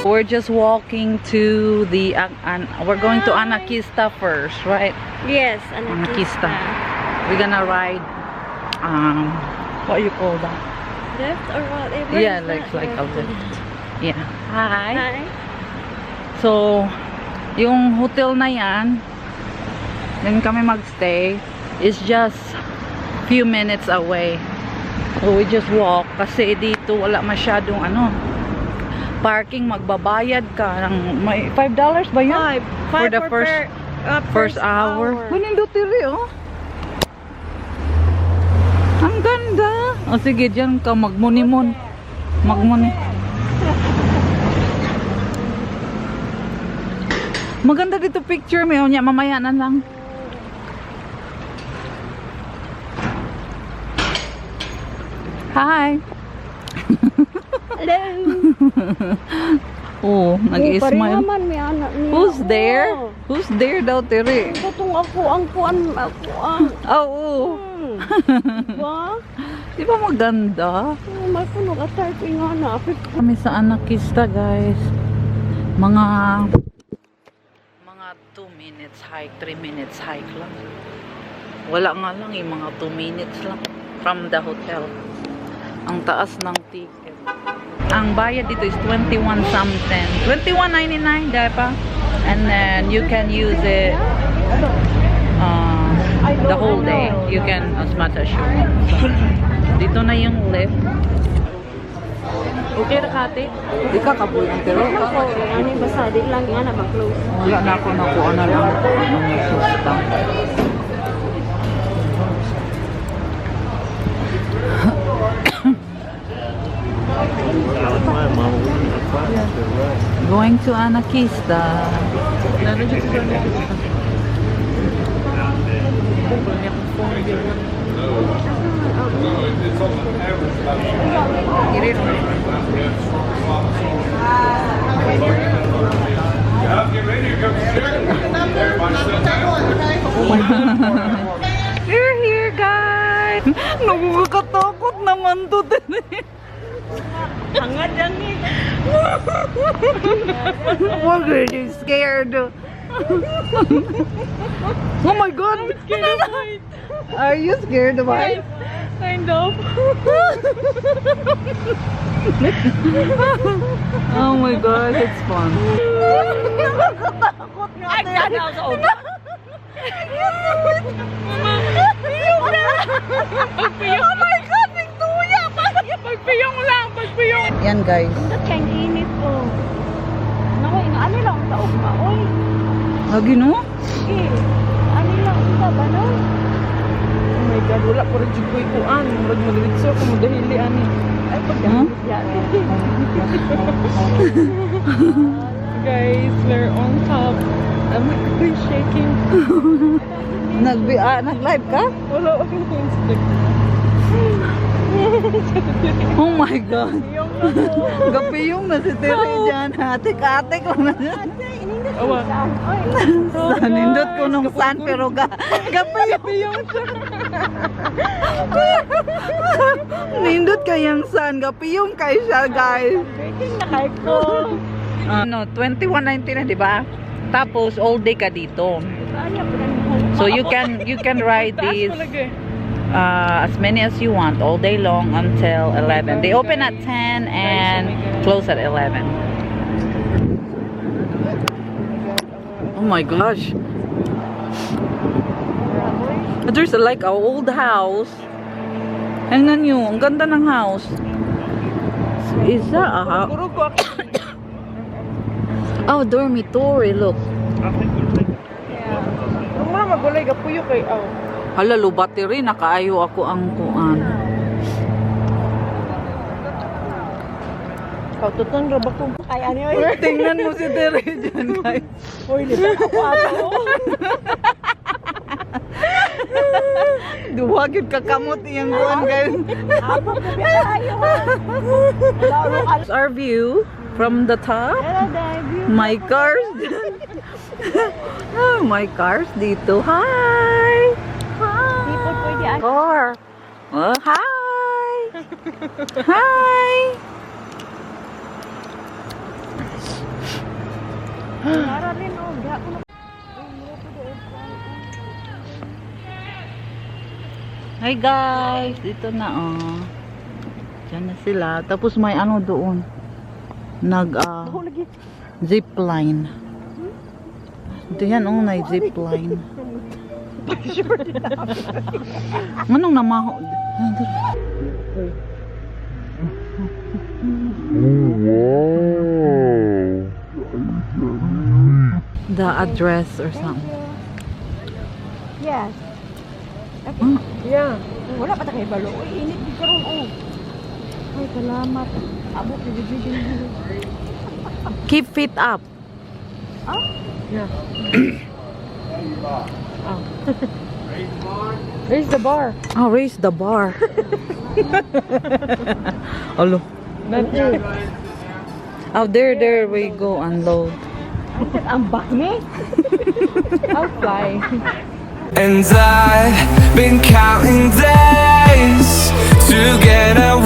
We're just walking to the we're going to Anakeesta first, right? Yes, Anakeesta. We're gonna ride what you call that? Lift or whatever. Yeah, like a lift. Yeah. Hi. Hi. So, yung hotel na yan, then kami magstay, is just few minutes away. So we just walk kasi dito wala masyadong parking. Magbabayad ka ng may $5 ba yun? For the first hour. Pinindot tiri, oh. Ang ganda. O sige, dyan ka magmuni-mun. Magmuni. Maganda dito picture mo. Mamaya na lang. Hi. Hello. Oh, nag-i-smile. Who's there? Oh. Who's there daw, Tere? Itong ako. Oo. Ba? Di ba maganda? May punog at typing nga na. Kami sa Anakeesta, guys. Mga 2 minutes hike, 3 minutes hike lang. Wala nga lang mga 2 minutes lang from the hotel. Ang taas ng ticket. Ang bayad dito is 21 something. 21.99, diba? And then you can use it the whole day. You can as much as you want. So, dito na yung lift. Okay na kate? Di ka kabuyan pero Ano yung basa? Di lang nga na mag-close. wala na ako nakuha na lang ng susta. Going to Anakeesta. We're here, guys. Nakakatakot naman to din. Hangad yan eh. I'm really scared. Oh my God! Are you scared of heights? Kind of. Oh my God, it's fun. Nakakatakot nga. Ay, nakakatakot. Oh my God, nagtuya. Pagpiyong lang, pagpiyong. Yan guys. Ba't kayong init ko? Naku, ano lang sa ugma, oy. Lagi no? Eh, ano lang sa ba, no? Oh my God, wala ko rin yung kuikuan. Murag madiritso ko mo dahili, ani. Ay, pagkakas yan. Guys, we're on top. I'm really shaking. Nag-live ka? Wala akong instinct. Oh my God. Yung ako. Gapiyong na si Tere dyan. Atik-atik lang na dyan. Awa. Nindot ko nung san pero gapiyong siya. Nindot kayang san. Gapiyong kayo siya guys. Breaking na kayo ko. 21.90 na diba? Tapos all day ka dito. So you can ride these as many as you want all day long until 11. They open at 10 and close at 11. Oh my gosh. There's like an old house. Tingnan nyo, ang ganda ng house. Is that a house? Oh, dormitory, look. Ang mga magulay, gapuyo kay aw. Hala, lubati rin. Nakaayo ako ang kuan. Kaututan ra ba ko? Ay, ano yun? Tingnan mo si Tere dyan, guys. Uy, nito ako ako. Duwagid kakamot iyang kuan, guys. Ako ko tayo. Our view from the top. Hello, Dave. My cars. Oh, my cars dito. Hi. People pwede ano. Car. Oh, hi. Hi. Nara rin, oh. Diha ko na. Hi guys, dito na oh. Diyan na sila. Tapos may ano doon. Ako lagi. Zipline. Ito yan oh, na zipline. Anong namaho? The address or something. Yes. Huh? Yeah. Wala pa ta kay balo. Uy, init di karon oh. Ay, salamat. Abot ni bibigyan. Keep feet up. Ah? Yeah. Oh. Raise the bar. Oh, raise the bar. Hello. That's it. Oh, there we go unload. Ang bak ni. I'll fly. And I've been counting days to get away.